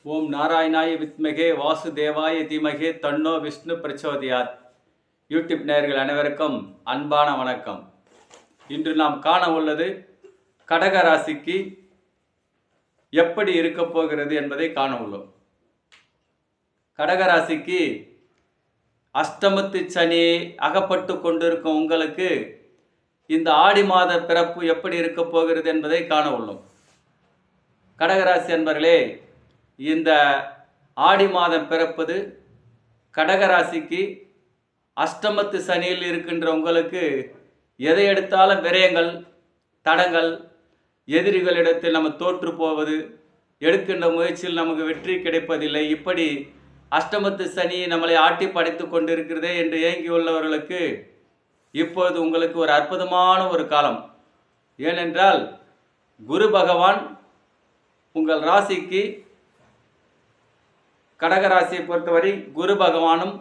ஓம் நாராயணாய வித்மகே வாசுதேவாய தீமகே தன்னோ விஷ்ணு பிரச்சோதயாத். யூடியூப் நேயர்கள் அனைவருக்கும் அன்பான வணக்கம். இன்று நாம் காண உள்ளது கடக ராசிக்கு எப்படி இருக்க போகிறது என்பதை காண உள்ளோம். கடக ராசிக்கு அஷ்டமத்து சனி அகப்பட்டு கொண்டிருக்கும் உங்களுக்கு இந்த ஆடி மாத பிறப்பு எப்படி இருக்க போகிறது என்பதை காண உள்ளோம். கடகராசி அன்பர்களே, இந்த ஆடி மாதம் பிறப்பது கடகராசிக்கு அஷ்டமத்து சனியில் இருக்கின்ற உங்களுக்கு எதை எடுத்தாலும் விரயங்கள், தடங்கள், எதிரிகளிடத்தில் நம்ம தோற்று போவது, எடுக்கின்ற முயற்சியில் நமக்கு வெற்றி கிடைப்பதில்லை, இப்படி அஷ்டமத்து சனி நம்மளை ஆட்டி படைத்து கொண்டிருக்கிறதே என்று ஏங்கியுள்ளவர்களுக்கு இப்பொழுது உங்களுக்கு ஒரு அற்புதமான ஒரு காலம். ஏனென்றால் குரு பகவான் உங்கள் ராசிக்கு, கடகராசியை பொறுத்தவரை குரு பகவானும்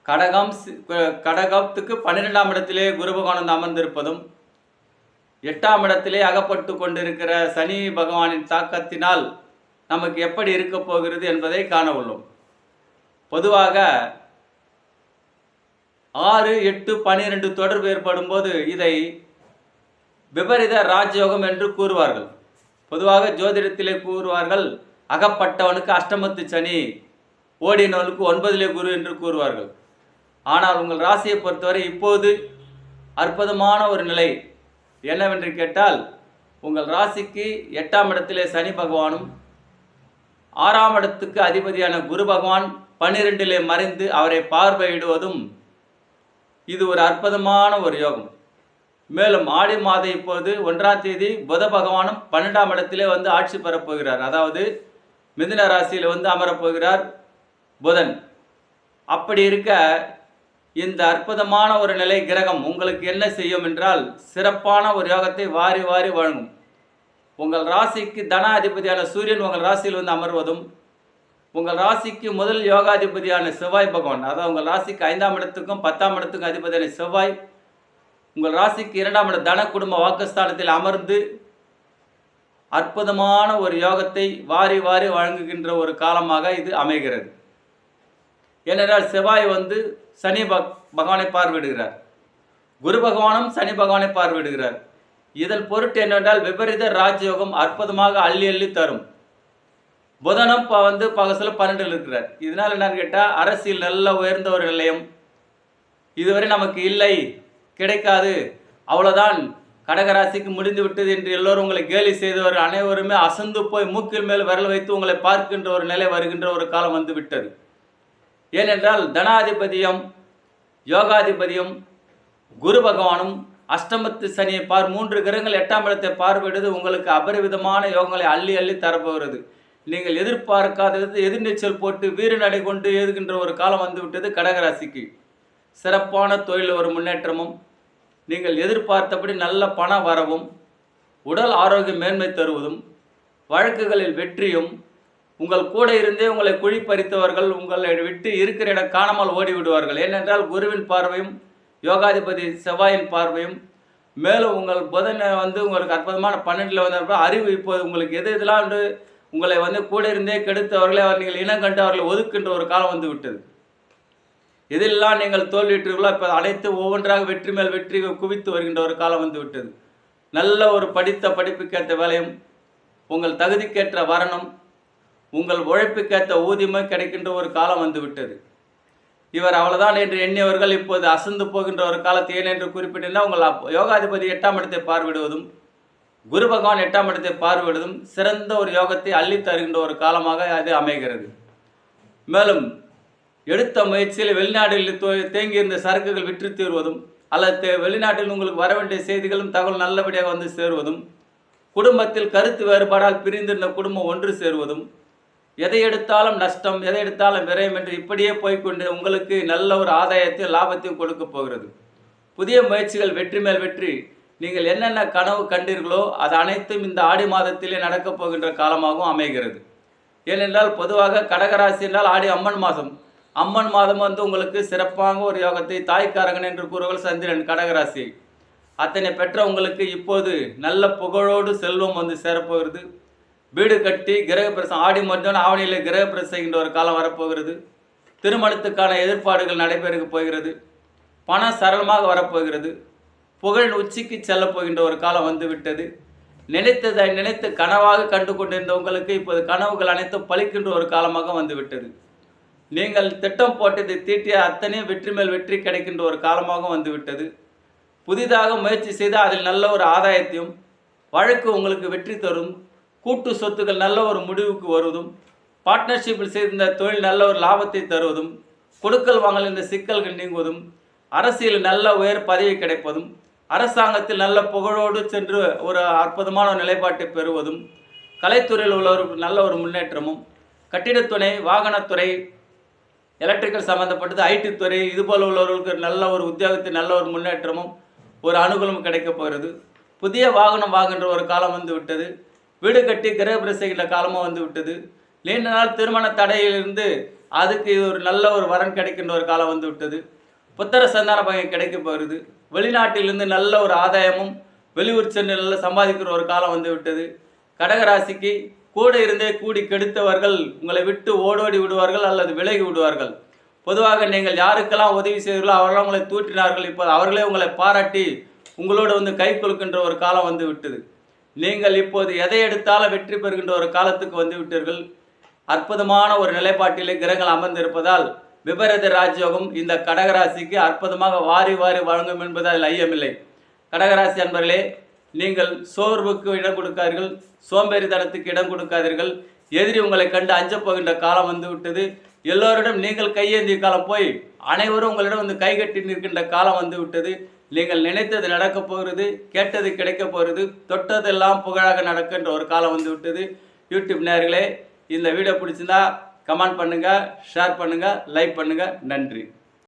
கடகத்துக்கு 12ஆம் இடத்திலே குரு பகவான் அமர்ந்திருப்பதும், 8ஆம் இடத்திலே அகப்பட்டு கொண்டிருக்கிற சனி பகவானின் தாக்கத்தினால் நமக்கு எப்படி இருக்க போகிறது என்பதை காண உள்ளோம். பொதுவாக 6, 8, 12 தொடர்பு ஏற்படும் போது இதை விபரீத ராஜயோகம் என்று கூறுவார்கள். பொதுவாக ஜோதிடத்திலே கூறுவார்கள், அகப்பட்டவனுக்கு அஷ்டமத்து சனி, ஓடினவனுக்கு 9லே குரு என்று கூறுவார்கள். ஆனால் உங்கள் ராசியை பொறுத்தவரை இப்போது அற்புதமான ஒரு நிலை என்னவென்று கேட்டால், உங்கள் ராசிக்கு 8ஆம் இடத்திலே சனி பகவானும், 6ஆம் இடத்துக்கு அதிபதியான குரு பகவான் 12லே மறைந்து அவரை பார்வையிடுவதும் இது ஒரு அற்புதமான ஒரு யோகம். மேலும் ஆடி மாதம் இப்போது 1ஆம் தேதி புத பகவானும் 12ஆம் இடத்திலே வந்து ஆட்சி பெறப்போகிறார். அதாவது மிதுன ராசியில் அமரப்போகிறார் புதன். அப்படி இருக்க இந்த அற்புதமான ஒரு நிலை கிரகம் உங்களுக்கு என்ன செய்யும் என்றால், சிறப்பான ஒரு யோகத்தை வாரி வாரி வழங்கும். உங்கள் ராசிக்கு தனாதிபதியான சூரியன் உங்கள் ராசியில் அமர்வதும், உங்கள் ராசிக்கு முதல் யோகாதிபதியான செவ்வாய் பகவான், அதாவது உங்கள் ராசிக்கு 5ஆம் இடத்துக்கும் 10ஆம் இடத்துக்கும் அதிபதியான செவ்வாய் உங்கள் ராசிக்கு 2ஆம் இட தன குடும்ப வாக்குஸ்தானத்தில் அமர்ந்து அற்புதமான ஒரு யோகத்தை வாரி வாரி வழங்குகின்ற ஒரு காலமாக இது அமைகிறது. ஏனென்றால் செவ்வாய் சனி பகவானை பார்வையிடுகிறார், குரு பகவானும் சனி பகவானை பார்வையிடுகிறார். இதன் பொருட்டு என்னவென்றால் விபரீத ராஜயோகம் அற்புதமாக அள்ளி அள்ளி தரும். புதனும் பகசில் 12 இருக்கிறார். இதனால் என்னன்னு கேட்டால், அரசியல் நல்ல உயர்ந்த ஒரு நிலையம் இதுவரை நமக்கு இல்லை, கிடைக்காது, அவ்வளோதான், கடகராசிக்கு முடிந்து விட்டது என்று எல்லோரும் உங்களை கேலி செய்தவர் அனைவருமே அசந்து போய் மூக்கில் மேல் விரல் வைத்து உங்களை பார்க்கின்ற ஒரு நிலை வருகின்ற ஒரு காலம் வந்து விட்டது. ஏனென்றால் தனாதிபதியும் யோகாதிபதியும் குரு பகவானும் அஷ்டமத்து சனியை 3 கிரகங்கள் 8ஆம் இடத்தை பார்வையிடுவது உங்களுக்கு அபரிவிதமான யோகங்களை அள்ளி அள்ளி தரப்போகிறது. நீங்கள் எதிர்பார்க்காதது எதிர்நீச்சல் போட்டு வீறு நடை கொண்டு எழுதுகின்ற ஒரு காலம் வந்து விட்டது கடகராசிக்கு. சிறப்பான தொழில் ஒரு முன்னேற்றமும், நீங்கள் எதிர்பார்த்தபடி நல்ல பண வரவும், உடல் ஆரோக்கிய மேன்மை தருவதும், வழக்குகளில் வெற்றியும், உங்கள் கூட இருந்தே உங்களை குழி பறித்தவர்கள் உங்களை விட்டு இருக்கிற இடம் காணாமல் ஓடிவிடுவார்கள். ஏனென்றால் குருவின் பார்வையும் யோகாதிபதி செவ்வாயின் பார்வையும், மேலும் உங்கள் புதனை உங்களுக்கு அற்புதமான 12ல் அறிவு இப்போது உங்களுக்கு எது இதெல்லாம் உங்களை கூட இருந்தே கெடுத்தவர்களை நீங்கள் இனம் கண்டு அவர்களை ஒதுக்கின்ற ஒரு காலம் வந்து விட்டது. இதெல்லாம் நீங்கள் தோல்வியுற்றீர்களோ இப்போ அனைத்து ஒவ்வொன்றாக வெற்றி மேல் வெற்றி குவித்து வருகின்ற ஒரு காலம் வந்து விட்டது. நல்ல ஒரு படித்த படிப்புக்கேற்ற வேலையும், உங்கள் தகுதிக்கேற்ற வரணும், உங்கள் உழைப்புக்கேற்ற ஊதியமும் கிடைக்கின்ற ஒரு காலம் வந்து விட்டது. இவர் அவ்வளோதான் என்று எண்ணியவர்கள் இப்போது அசந்து போகின்ற ஒரு காலத்தை ஏனென்று குறிப்பிட்டிருந்தால், உங்கள் யோகாதிபதி 8ஆம் இடத்தை பார்வையிடுவதும், குரு பகவான் 8ஆம் இடத்தை பார்வையிடுவதும் சிறந்த ஒரு யோகத்தை அள்ளி தருகின்ற ஒரு காலமாக அது அமைகிறது. மேலும் எடுத்த முயற்சியில் வெளிநாடுகளில் தேங்கியிருந்த சரக்குகள் விற்று தீர்வதும், அல்லது வெளிநாட்டில் உங்களுக்கு வர வேண்டிய செய்திகளும் தகவல் நல்லபடியாக சேருவதும், குடும்பத்தில் கருத்து வேறுபாடால் பிரிந்திருந்த குடும்பம் ஒன்று சேருவதும், எதை எடுத்தாலும் நஷ்டம், எதை எடுத்தாலும் விரயம் என்று இப்படியே போய்கொண்டு உங்களுக்கு நல்ல ஒரு ஆதாயத்தையும் லாபத்தையும் கொடுக்க போகிறது. புதிய முயற்சிகள் வெற்றி மேல் வெற்றி. நீங்கள் என்னென்ன கனவு கண்டீர்களோ அது அனைத்தும் இந்த ஆடி மாதத்திலே நடக்கப் போகின்ற காலமாகவும் அமைகிறது. ஏனென்றால் பொதுவாக கடகராசி என்றால் ஆடி அம்மன் மாதம். அம்மன் மாதம் உங்களுக்கு சிறப்பாக ஒரு யோகத்தை, தாய்க்காரகன் என்று கூறுவர்கள் சந்திரன் கடகராசி. அத்தனை பெற்ற உங்களுக்கு இப்போது நல்ல புகழோடு செல்வம் சேரப்போகிறது. வீடு கட்டி கிரகப்பிரசம் ஆடி மருந்தோன் ஆவணியில் கிரகப்பிரசம் செய்கின்ற ஒரு காலம் வரப்போகிறது. திருமணத்துக்கான எதிர்ப்பாடுகள் நடைபெற போகிறது. பணம் சரளமாக வரப்போகிறது. புகழின் உச்சிக்கு செல்ல போகின்ற ஒரு காலம் வந்துவிட்டது. நினைத்ததை நினைத்து கனவாக கண்டு கொண்டிருந்த உங்களுக்கு இப்போது கனவுகள் அனைத்தும் பலிக்கின்ற ஒரு காலமாக வந்துவிட்டது. நீங்கள் திட்டம் போட்டதை தீட்டிய அத்தனையும் வெற்றி மேல் வெற்றி கிடைக்கின்ற ஒரு காலமாக வந்துவிட்டது. புதிதாக முயற்சி செய்து அதில் நல்ல ஒரு ஆதாயத்தையும், வழக்கு உங்களுக்கு வெற்றி தரும், கூட்டு சொத்துக்கள் நல்ல ஒரு முடிவுக்கு வருவதும், பார்ட்னர்ஷிப்பில் செய்திருந்த தொழில் நல்ல ஒரு லாபத்தை தருவதும், கொடுக்கல் வாங்கல் என்ற சிக்கல்கள் நீங்குவதும், அரசியல் நல்ல உயர் பதவி கிடைப்பதும், அரசாங்கத்தில் நல்ல புகழோடு சென்று ஒரு அற்புதமான நிலைப்பாட்டை பெறுவதும், கலைத்துறையில் உள்ளவர்களுக்கு நல்ல ஒரு முன்னேற்றமும், கட்டிடத்துறை, வாகனத்துறை, எலக்ட்ரிக்கல் சம்மந்தப்பட்டது, ஐடி துறை, இதுபோல் உள்ளவர்களுக்கு நல்ல ஒரு உத்தியோகத்தில் நல்ல ஒரு முன்னேற்றமும் ஒரு அனுகூலமும் கிடைக்கப் போகிறது. புதிய வாகனம் வாங்குகின்ற ஒரு காலம் வந்து விட்டது. வீடு கட்டி கிரகப்பிரவேசம் செய்கின்ற காலமும் வந்து விட்டது. நீண்ட நாள் திருமண தடையிலிருந்து அதுக்கு ஒரு நல்ல ஒரு வரன் கிடைக்கின்ற ஒரு காலம் வந்து விட்டது. புத்திர சந்தான பாக்கியம் கிடைக்க போகிறது. வெளிநாட்டிலிருந்து நல்ல ஒரு ஆதாயமும், வெளியூர் சென்று நல்ல சம்பாதிக்கிற ஒரு காலம் வந்து விட்டது. கடகராசிக்கு கூட இருந்தே கூடி கெடுத்தவர்கள் உங்களை விட்டு ஓடோடி விடுவார்கள் அல்லது விலகி விடுவார்கள். பொதுவாக நீங்கள் யாருக்கெல்லாம் உதவி செய்தீர்களோ அவரெல்லாம் உங்களை தூற்றினார்கள். இப்போது அவர்களே உங்களை பாராட்டி உங்களோடு வந்து கை கொடுக்கின்ற ஒரு காலம் வந்து விட்டது. நீங்கள் இப்போது எதை எடுத்தாலும் வெற்றி பெறுகின்ற ஒரு காலத்துக்கு வந்து விட்டீர்கள். அற்புதமான ஒரு நிலைப்பாட்டிலே கிரகங்கள் அமர்ந்திருப்பதால் விபரீத ராஜயோகம் இந்த கடகராசிக்கு அற்புதமாக வாரி வாரி வழங்கும் என்பதால் ஐயமில்லை. கடகராசி அன்பர்களே, நீங்கள் சோர்வுக்கு இடம் கொடுக்காதீர்கள், சோம்பேறித்தனத்துக்கு இடம் கொடுக்காதீர்கள். எதிரி உங்களை கண்டு அஞ்சப் போகின்ற காலம் வந்து விட்டது. எல்லோரிடம் நீங்கள் கையேந்திய காலம் போய் அனைவரும் உங்களிடம் வந்து கைகட்டி நிற்கின்ற காலம் வந்து விட்டது. நீங்கள் நினைத்தது நடக்கப் போகிறது, கேட்டது கிடைக்கப் போகிறது, தொட்டதெல்லாம் புகழாக நடக்கின்ற ஒரு காலம் வந்து விட்டது. யூடியூப் நேயர்களே, இந்த வீடியோ பிடிச்சிருந்தா கமெண்ட் பண்ணுங்கள், ஷேர் பண்ணுங்கள், லைக் பண்ணுங்கள். நன்றி.